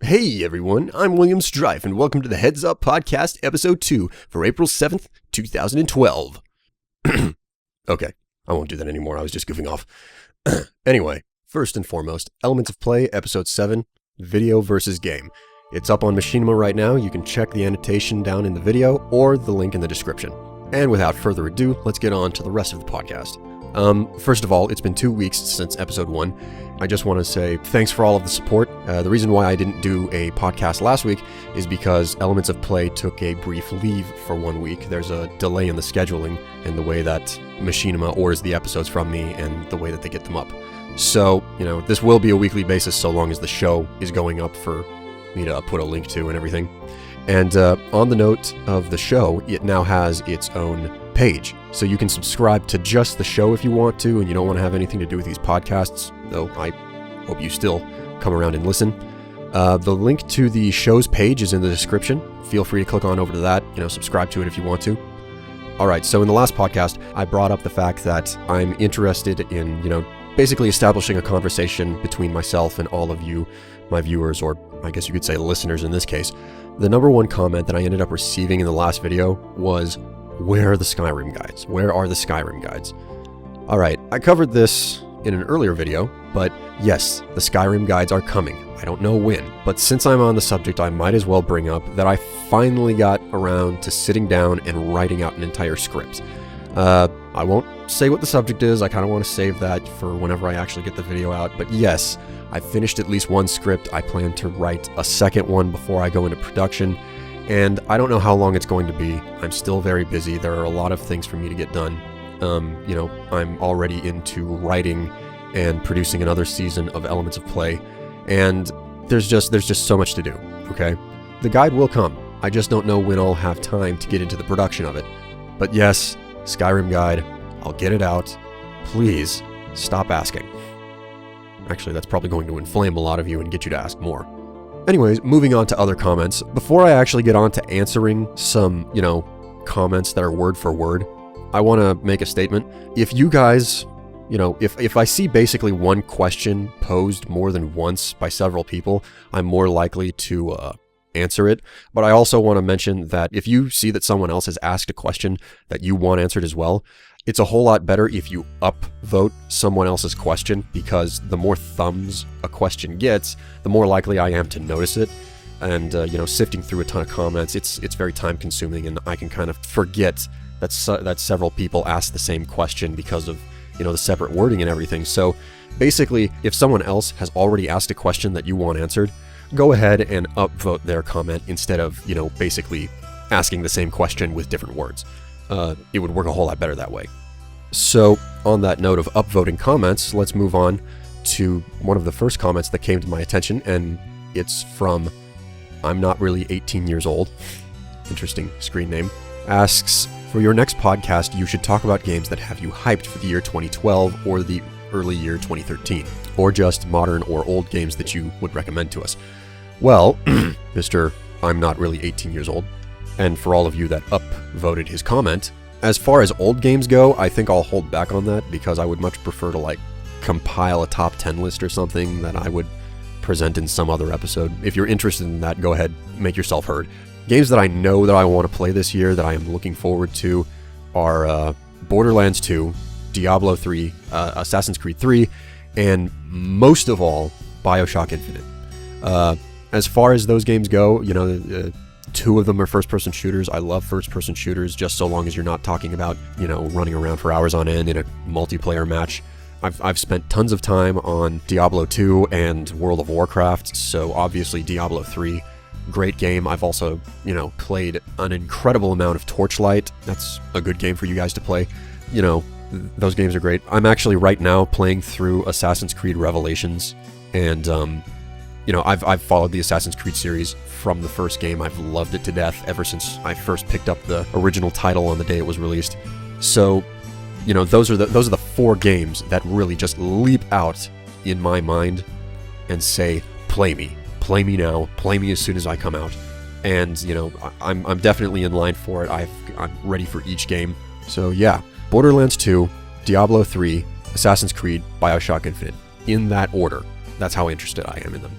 Hey everyone, I'm William Strife, and welcome to the Heads Up Podcast, Episode 2 for April 7th, 2012. Okay, I won't do that anymore, I was just goofing off. Anyway, first and foremost, Elements of Play, Episode 7, Video versus Game. It's up on Machinima right now. You can check the annotation down in the video or the link in the description. And without further ado, let's get on to the rest of the podcast. First of all, it's been 2 weeks since episode 1. I just want to say thanks for all of the support. The reason why I didn't do a podcast last week is because Elements of Play took a brief leave for 1 week. There's a delay in the scheduling and the way that Machinima orders the episodes from me and the way that they get them up. So, this will be a weekly basis so long as the show is going up for me to put a link to and everything. And on the note of the show, it now has its own page. So you can subscribe to just the show if you want to, and you don't want to have anything to do with these podcasts, though I hope you still come around and listen. The link to the show's page is in the description. Feel free to click on over to that, subscribe to it if you want to. Alright, so in the last podcast, I brought up the fact that I'm interested in, basically establishing a conversation between myself and all of you, my viewers, or I guess you could say listeners in this case. The number one comment that I ended up receiving in the last video was, where are the Skyrim guides? Where are the Skyrim guides? Alright, I covered this in an earlier video, but yes, the Skyrim guides are coming. I don't know when, but since I'm on the subject, I might as well bring up that I finally got around to sitting down and writing out an entire script. I won't say what the subject is, I kind of want to save that for whenever I actually get the video out, but yes, I finished at least one script. I plan to write a second one before I go into production, and I don't know how long it's going to be. I'm still very busy. There are a lot of things for me to get done. I'm already into writing and producing another season of Elements of Play, and there's just so much to do, okay? The guide will come. I just don't know when I'll have time to get into the production of it. But yes, Skyrim guide, I'll get it out. Please stop asking. Actually, that's probably going to inflame a lot of you and get you to ask more. Anyways, moving on to other comments. Before I actually get on to answering some, comments that are word for word, I want to make a statement. If you guys, if I see basically one question posed more than once by several people, I'm more likely to answer it. But I also want to mention that if you see that someone else has asked a question that you want answered as well, it's a whole lot better if you upvote someone else's question, because the more thumbs a question gets, the more likely I am to notice it. And, sifting through a ton of comments, it's very time consuming, and I can kind of forget that several people asked the same question because of, the separate wording and everything. So basically, if someone else has already asked a question that you want answered, go ahead and upvote their comment instead of, basically asking the same question with different words. It would work a whole lot better that way. So, on that note of upvoting comments, let's move on to one of the first comments that came to my attention, and it's from I'm Not Really 18 Years Old. Interesting screen name. Asks, for your next podcast, you should talk about games that have you hyped for the year 2012 or the early year 2013, or just modern or old games that you would recommend to us. Well, Mr. I'm Not Really 18 Years Old, and for all of you that upvoted his comment, as far as old games go, I think I'll hold back on that because I would much prefer to compile a top 10 list or something that I would present in some other episode. If you're interested in that, go ahead, make yourself heard. Games that I know that I want to play this year that I am looking forward to are Borderlands 2, Diablo 3, Assassin's Creed 3, and most of all, BioShock Infinite. As far as those games go, two of them are first-person shooters. I love first-person shooters, just so long as you're not talking about, running around for hours on end in a multiplayer match. I've spent tons of time on Diablo 2 and World of Warcraft, so obviously Diablo 3, great game. I've also, played an incredible amount of Torchlight. That's a good game for you guys to play. Those games are great. I'm actually right now playing through Assassin's Creed Revelations, and I've followed the Assassin's Creed series from the first game. I've loved it to death ever since I first picked up the original title on the day it was released. So, those are the four games that really just leap out in my mind and say, play me now, play me as soon as I come out. And I'm definitely in line for it. I'm ready for each game. So yeah, Borderlands 2, Diablo 3, Assassin's Creed, BioShock Infinite, in that order. That's how interested I am in them.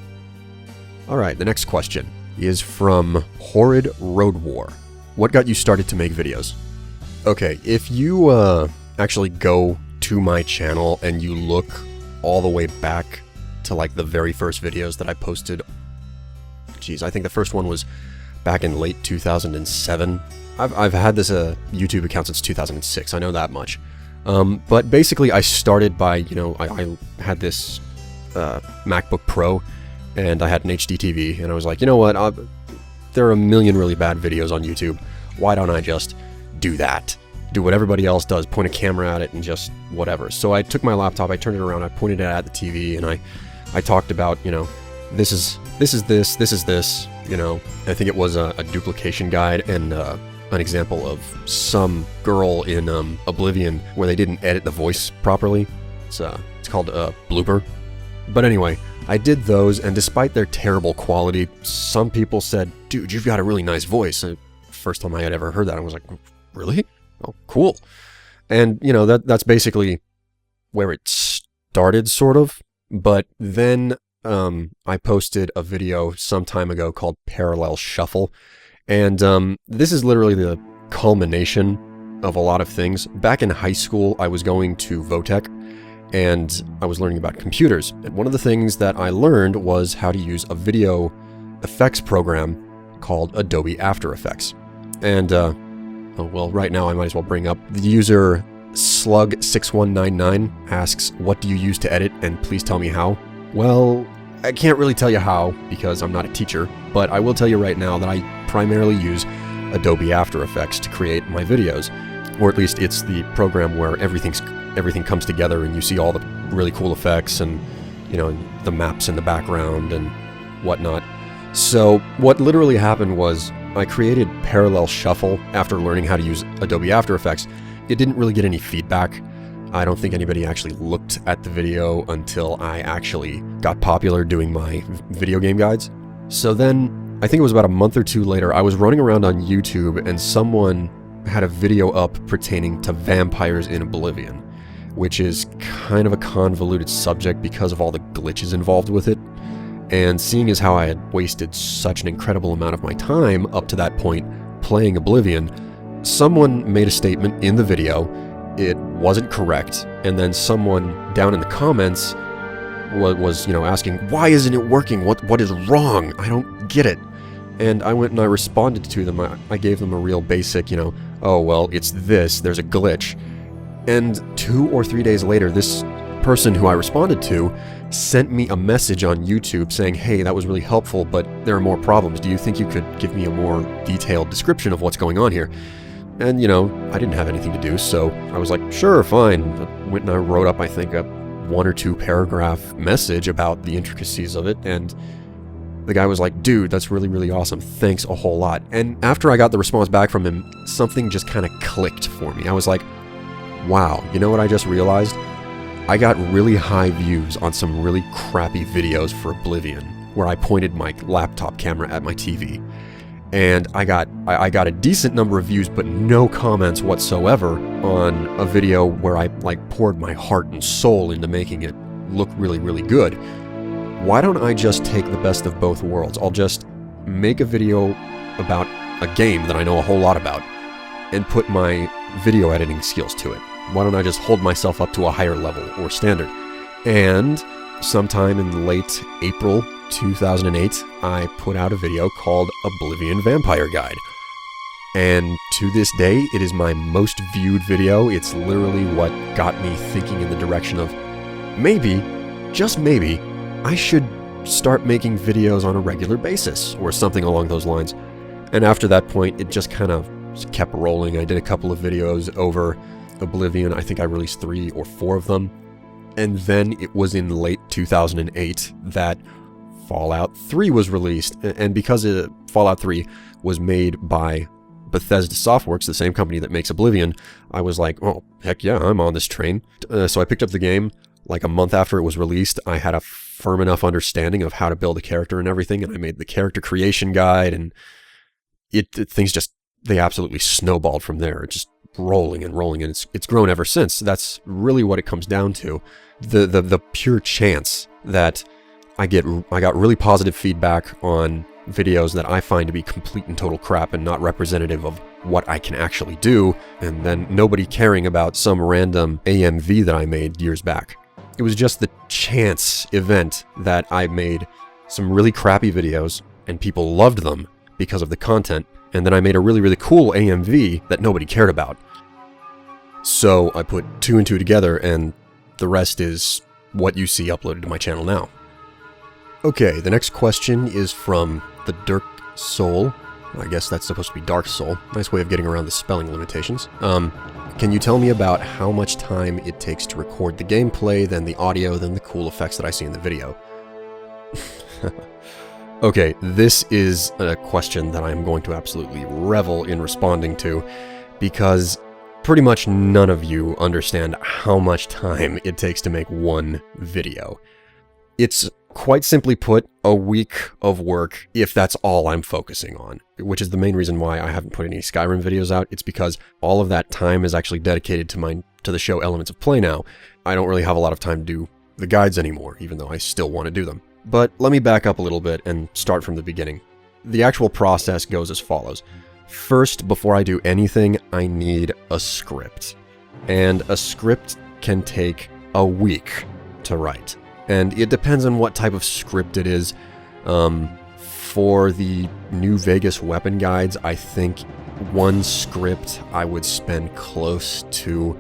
All right, the next question is from Horrid Road War. What got you started to make videos? Okay, if you actually go to my channel and you look all the way back to like the very first videos that I posted, geez, I think the first one was back in late 2007. I've had this YouTube account since 2006, I know that much. But basically I started by, I had this MacBook Pro and I had an HD TV, and I was like, you know what, there are a million really bad videos on YouTube. Why don't I just do that? Do what everybody else does, point a camera at it and just whatever. So I took my laptop, I turned it around, I pointed it at the TV, and I talked about, this is this, I think it was a duplication guide and an example of some girl in Oblivion where they didn't edit the voice properly. It's called a blooper. But anyway, I did those, and despite their terrible quality, some people said, dude, you've got a really nice voice. First time I had ever heard that, I was like, really? Oh, cool. And, that's basically where it started, sort of. But then I posted a video some time ago called Parallel Shuffle. And this is literally the culmination of a lot of things. Back in high school, I was going to Votech, and I was learning about computers. And one of the things that I learned was how to use a video effects program called Adobe After Effects. And, well, right now I might as well bring up the user Slug6199 asks, what do you use to edit, and please tell me how? Well, I can't really tell you how because I'm not a teacher, but I will tell you right now that I primarily use Adobe After Effects to create my videos. Or at least it's the program where everything comes together and you see all the really cool effects and, the maps in the background and whatnot. So what literally happened was I created Parallel Shuffle after learning how to use Adobe After Effects. It didn't really get any feedback. I don't think anybody actually looked at the video until I actually got popular doing my video game guides. So then, I think it was about a month or two later, I was running around on YouTube and someone had a video up pertaining to vampires in Oblivion, which is kind of a convoluted subject because of all the glitches involved with it. And seeing as how I had wasted such an incredible amount of my time up to that point playing Oblivion, someone made a statement in the video, it wasn't correct, and then someone down in the comments was asking, why isn't it working? What is wrong? I don't get it. And I went and I responded to them. I gave them a real basic, oh, well, it's this, there's a glitch. And 2 or 3 days later, this person who I responded to sent me a message on YouTube saying, hey, that was really helpful, but there are more problems. Do you think you could give me a more detailed description of what's going on here? And, I didn't have anything to do, so I was like, sure, fine. I went and I wrote up, I think, a 1 or 2 paragraph message about the intricacies of it, and the guy was like, dude, that's really, really awesome. Thanks a whole lot. And after I got the response back from him, something just kind of clicked for me. I was like, wow, you know what I just realized? I got really high views on some really crappy videos for Oblivion, where I pointed my laptop camera at my TV. And I got a decent number of views, but no comments whatsoever on a video where I poured my heart and soul into making it look really, really good. Why don't I just take the best of both worlds? I'll just make a video about a game that I know a whole lot about and put my video editing skills to it. Why don't I just hold myself up to a higher level or standard? And sometime in late April 2008, I put out a video called Oblivion Vampire Guide. And to this day, it is my most viewed video. It's literally what got me thinking in the direction of maybe, just maybe, I should start making videos on a regular basis or something along those lines. And after that point, it just kind of kept rolling. I did a couple of videos over Oblivion. I think I released 3 or 4 of them. And then it was in late 2008 that Fallout 3 was released. And because Fallout 3 was made by Bethesda Softworks, the same company that makes Oblivion, I was like, oh, heck yeah, I'm on this train. So I picked up the game like a month after it was released. I had a firm enough understanding of how to build a character and everything, and I made the character creation guide, and things just, they absolutely snowballed from there. It's just rolling and rolling, and it's grown ever since. That's really what it comes down to. The pure chance that I got really positive feedback on videos that I find to be complete and total crap and not representative of what I can actually do, and then nobody caring about some random AMV that I made years back. It was just the chance event that I made some really crappy videos and people loved them because of the content, and then I made a really, really cool AMV that nobody cared about. So I put two and two together, and the rest is what you see uploaded to my channel now. Okay, the next question is from the Dirk Soul. I guess that's supposed to be Dark Soul. Nice way of getting around the spelling limitations. Can you tell me about how much time it takes to record the gameplay, then the audio, then the cool effects that I see in the video? Okay, this is a question that I'm going to absolutely revel in responding to, because pretty much none of you understand how much time it takes to make one video. It's quite simply put, a week of work if that's all I'm focusing on, which is the main reason why I haven't put any Skyrim videos out. It's because all of that time is actually dedicated to the show Elements of Play now. I don't really have a lot of time to do the guides anymore, even though I still want to do them. But let me back up a little bit and start from the beginning. The actual process goes as follows. First, before I do anything, I need a script. And a script can take a week to write. And it depends on what type of script it is. For the New Vegas weapon guides, I think one script I would spend close to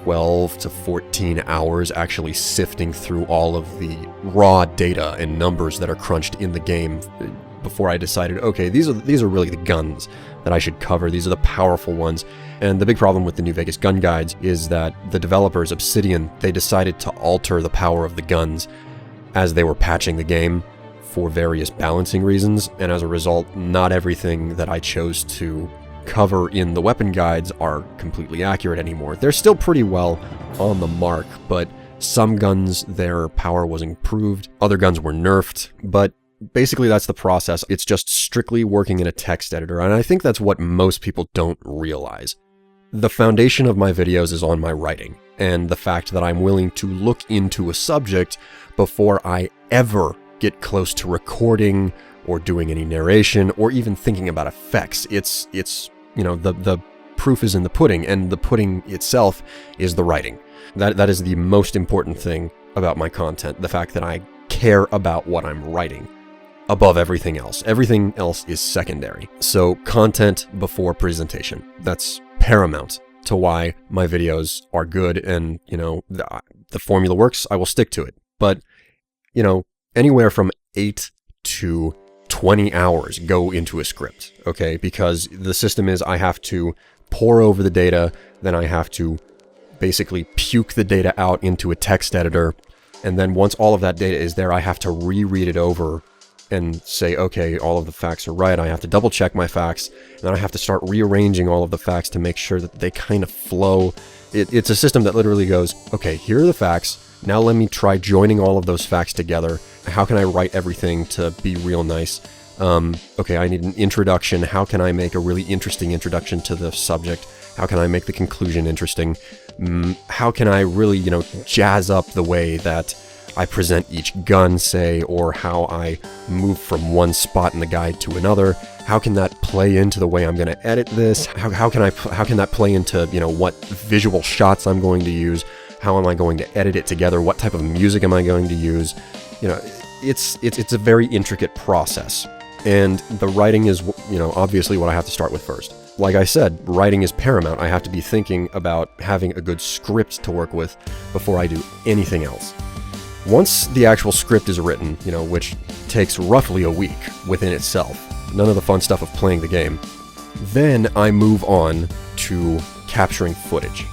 12 to 14 hours actually sifting through all of the raw data and numbers that are crunched in the game before I decided, okay, these are really the guns that I should cover. These are the powerful ones. And the big problem with the New Vegas gun guides is that the developers, Obsidian, they decided to alter the power of the guns as they were patching the game for various balancing reasons, and as a result, not everything that I chose to cover in the weapon guides are completely accurate anymore. They're still pretty well on the mark, but some guns, their power was improved, other guns were nerfed, but basically that's the process. It's just strictly working in a text editor, and I think that's what most people don't realize. The foundation of my videos is on my writing, and the fact that I'm willing to look into a subject before I ever get close to recording or doing any narration or even thinking about effects. It's you know, the proof is in the pudding, and the pudding itself is the writing. That is the most important thing about my content, the fact that I care about what I'm writing above everything else. Everything else is secondary. So content before presentation. That's paramount to why my videos are good, and, you know, the formula works, I will stick to it. But, you know, anywhere from 8 to 20 hours go into a script, okay? Because the system is I have to pour over the data, then I have to basically puke the data out into a text editor, and then once all of that data is there, I have to reread it over and say, okay, all of the facts are right. I have to double check my facts, and then I have to start rearranging all of the facts to make sure that they kind of flow. It's a system that literally goes, okay, here are the facts, now let me try joining all of those facts together. How can I write everything to be real nice? Okay, I need an introduction. How can I make a really interesting introduction to the subject? How can I make the conclusion interesting? How can I really, you know, jazz up the way that I present each gun, say, or how I move from one spot in the guide to another? How can that play into the way I'm going to edit this? How can that play into, you know, what visual shots I'm going to use? How am I going to edit it together? What type of music am I going to use? You know, it's a very intricate process, and the writing is, you know, obviously what I have to start with first. Like I said, writing is paramount. I have to be thinking about having a good script to work with before I do anything else. Once the actual script is written, you know, which takes roughly a week within itself, none of the fun stuff of playing the game, then I move on to capturing footage.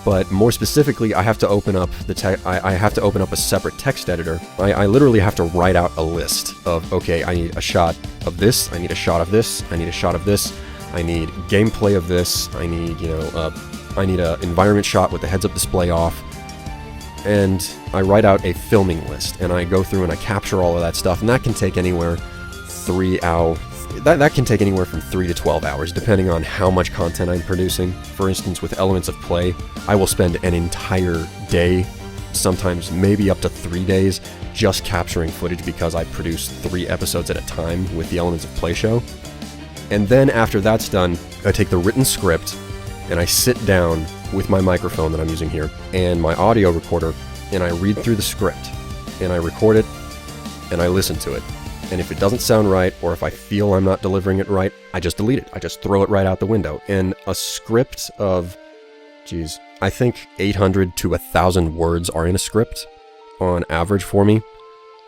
But more specifically, I have to open up I have to open up a separate text editor. I literally have to write out a list of, okay, I need a shot of this, I need a shot of this, I need a shot of this, I need gameplay of this, I need, you know, I need an environment shot with the heads-up display off, and I write out a filming list, and I go through and I capture all of that stuff, and that can take anywhere 3 hours. That can take anywhere from 3 to 12 hours, depending on how much content I'm producing. For instance, with Elements of Play, I will spend an entire day sometimes maybe up to 3 days just capturing footage because I produce 3 episodes at a time with the Elements of Play show. And then after that's done, I take the written script and I sit down with my microphone that I'm using here and my audio recorder, and I read through the script and I record it and I listen to it. And if it doesn't sound right, or if I feel I'm not delivering it right, I just delete it. I just throw it right out the window. And a script of, I think 800 to 1,000 words are in a script on average for me.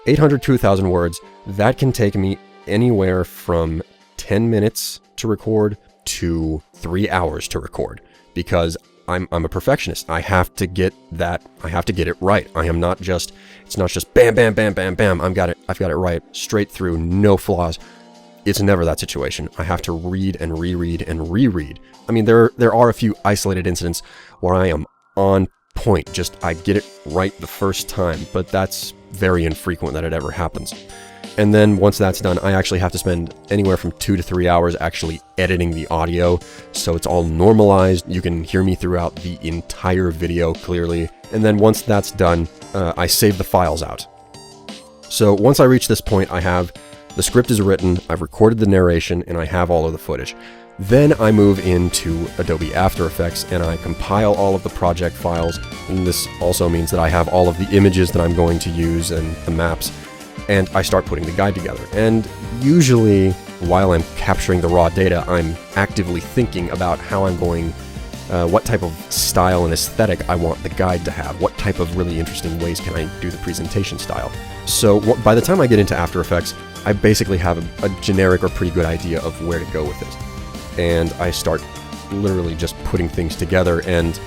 800 to 1,000 words, that can take me anywhere from 10 minutes to record to 3 hours to record, because I'm a perfectionist. I have to get it right. I am not just, it's not just bam, bam, bam, bam, bam. I've got it right, straight through, no flaws. It's never that situation. I have to read and reread and reread. I mean, there are a few isolated incidents where I am on point, just I get it right the first time, but that's very infrequent that it ever happens. And then once that's done, I actually have to spend anywhere from 2 to 3 hours actually editing the audio, so it's all normalized. You can hear me throughout the entire video clearly. And then once that's done, I save the files out. So once I reach this point, the script is written, I've recorded the narration, and I have all of the footage. Then I move into Adobe After Effects and I compile all of the project files. And this also means that I have all of the images that I'm going to use and the maps. And I start putting the guide together. And usually, while I'm capturing the raw data, I'm actively thinking about how I'm going, what type of style and aesthetic I want the guide to have, what type of really interesting ways can I do the presentation style. So by the time I get into After Effects, I basically have a generic or pretty good idea of where to go with this. And I start literally just putting things together, and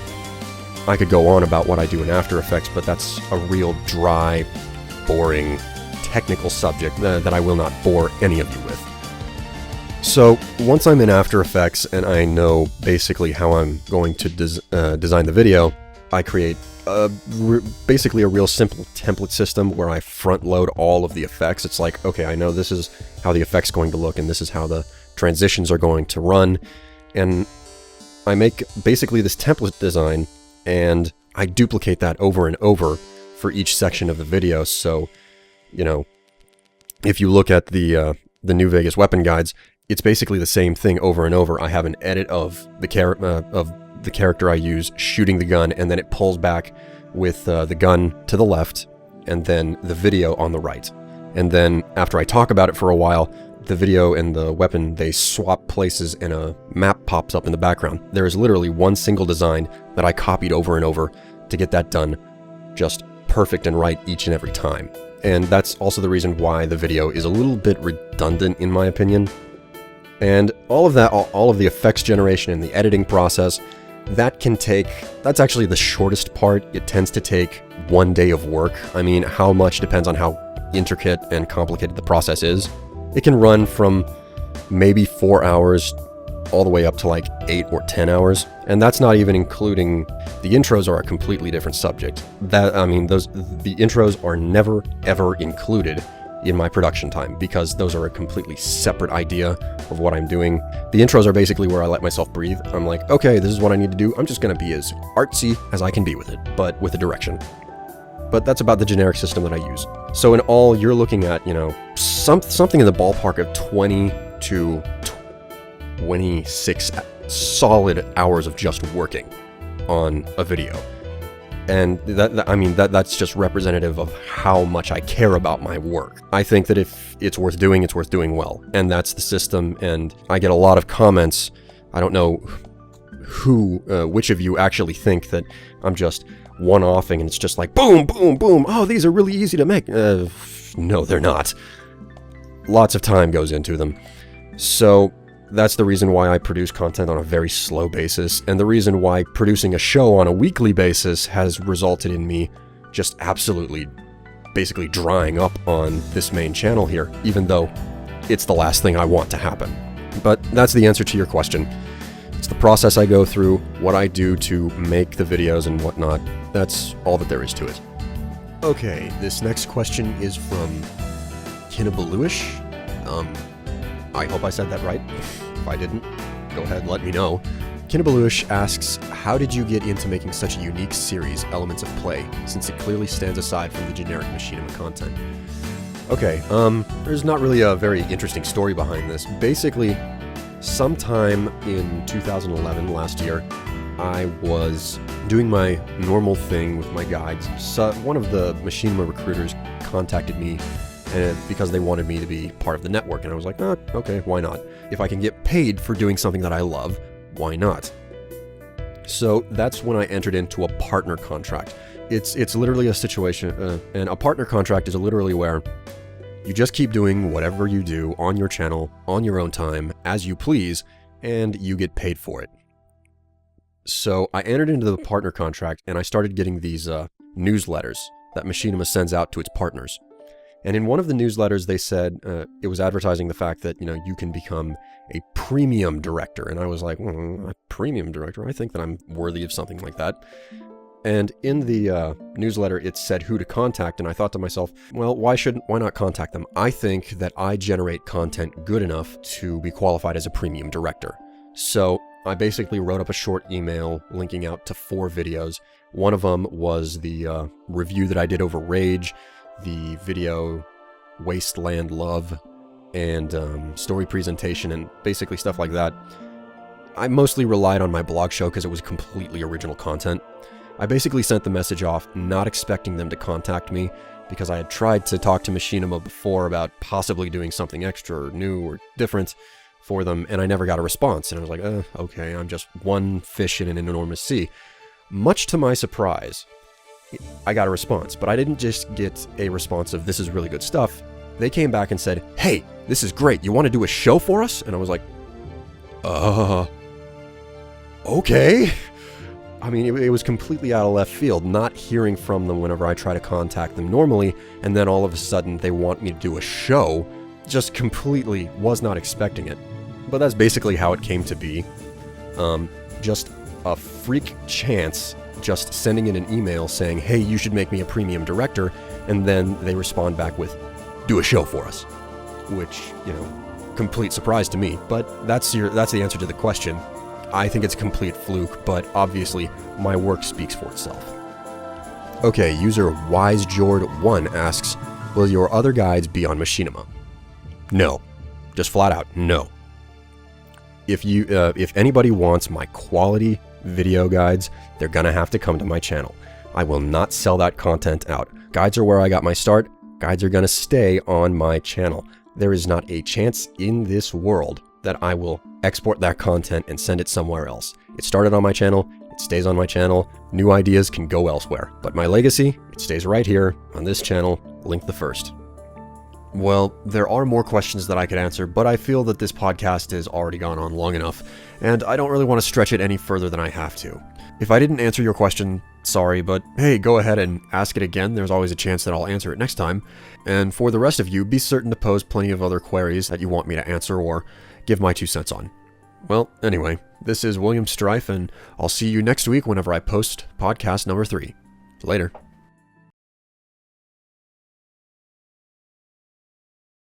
I could go on about what I do in After Effects, but that's a real dry, boring, technical subject that I will not bore any of you with. So once I'm in After Effects and I know basically how I'm going to design the video, I create basically a real simple template system where I front load all of the effects. It's like, okay, I know this is how the effect's going to look and this is how the transitions are going to run. And I make basically this template design and I duplicate that over and over for each section of the video. So, you know, if you look at the New Vegas weapon guides, it's basically the same thing over and over. I have an edit of the character I use shooting the gun, and then it pulls back with the gun to the left, and then the video on the right. And then after I talk about it for a while, the video and the weapon, they swap places and a map pops up in the background. There is literally one single design that I copied over and over to get that done just perfect and right each and every time. And that's also the reason why the video is a little bit redundant in my opinion. And all of that, all of the effects generation and the editing process, that's actually the shortest part. It tends to take 1 day of work. I mean, how much depends on how intricate and complicated the process is. It can run from maybe 4 hours all the way up to like 8 or 10 hours. And that's not even including, the intros are a completely different subject. The intros are never ever included in my production time because those are a completely separate idea of what I'm doing. The intros are basically where I let myself breathe. I'm like, okay, this is what I need to do. I'm just gonna be as artsy as I can be with it, but with a direction. But that's about the generic system that I use. So in all, you're looking at, you know, something in the ballpark of 20 to 26 solid hours of just working on a video. And that's just representative of how much I care about my work. I think that if it's worth doing well. And that's the system. And I get a lot of comments. I don't know which of you actually think that I'm just one-offing and it's just like boom, boom, boom. Oh, these are really easy to make. No, they're not. Lots of time goes into them. So that's the reason why I produce content on a very slow basis, and the reason why producing a show on a weekly basis has resulted in me just absolutely, basically drying up on this main channel here, even though it's the last thing I want to happen. But that's the answer to your question. It's the process I go through, what I do to make the videos and whatnot. That's all that there is to it. Okay, this next question is from Kinabaluish. I hope I said that right. If I didn't, go ahead and let me know. Kinnabalush asks, how did you get into making such a unique series, Elements of Play, since it clearly stands aside from the generic machinima content? Okay, there's not really a very interesting story behind this. Basically, sometime in 2011, last year, I was doing my normal thing with my guides. So one of the machinima recruiters contacted me because they wanted me to be part of the network, and I was like, oh, okay, why not? If I can get paid for doing something that I love, why not? So that's when I entered into a partner contract. It's literally a situation, and a partner contract is literally where you just keep doing whatever you do on your channel, on your own time, as you please, and you get paid for it. So I entered into the partner contract, and I started getting these newsletters that Machinima sends out to its partners. And in one of the newsletters, they said it was advertising the fact that, you can become a premium director. And I was like, a premium director? I think that I'm worthy of something like that. And in the newsletter, it said who to contact. And I thought to myself, well, why not contact them? I think that I generate content good enough to be qualified as a premium director. So I basically wrote up a short email linking out to 4 videos. One of them was the review that I did over Rage, the video Wasteland Love, and story presentation, and basically stuff like that. I mostly relied on my blog show because it was completely original content. I basically sent the message off, not expecting them to contact me, because I had tried to talk to Machinima before about possibly doing something extra or new or different for them, and I never got a response. And I was like, okay, I'm just one fish in an enormous sea. Much to my surprise, I got a response, but I didn't just get a response of, this is really good stuff. They came back and said, hey, this is great. You want to do a show for us? And I was like, okay. I mean, it was completely out of left field, not hearing from them whenever I try to contact them normally, and then all of a sudden they want me to do a show. Just completely was not expecting it. But that's basically how it came to be. Just a freak chance, just sending in an email saying, hey, you should make me a premium director, and then they respond back with, do a show for us. Which, complete surprise to me, but that's the answer to the question. I think it's a complete fluke, but obviously my work speaks for itself. Okay, user WiseJord1 asks, will your other guides be on Machinima? No. Just flat out, no. If anybody wants my quality video guides, they're gonna have to come to my channel. I will not sell that content out. Guides are where I got my start. Guides are gonna stay on my channel. There is not a chance in this world that I will export that content and send it somewhere else. It started on my channel, it stays on my channel. New ideas can go elsewhere, but my legacy, it stays right here on this channel, link the first. Well, there are more questions that I could answer, but I feel that this podcast has already gone on long enough, and I don't really want to stretch it any further than I have to. If I didn't answer your question, sorry, but hey, go ahead and ask it again. There's always a chance that I'll answer it next time. And for the rest of you, be certain to pose plenty of other queries that you want me to answer or give my 2 cents on. Well, anyway, this is William Strife, and I'll see you next week whenever I post podcast number 3. Later.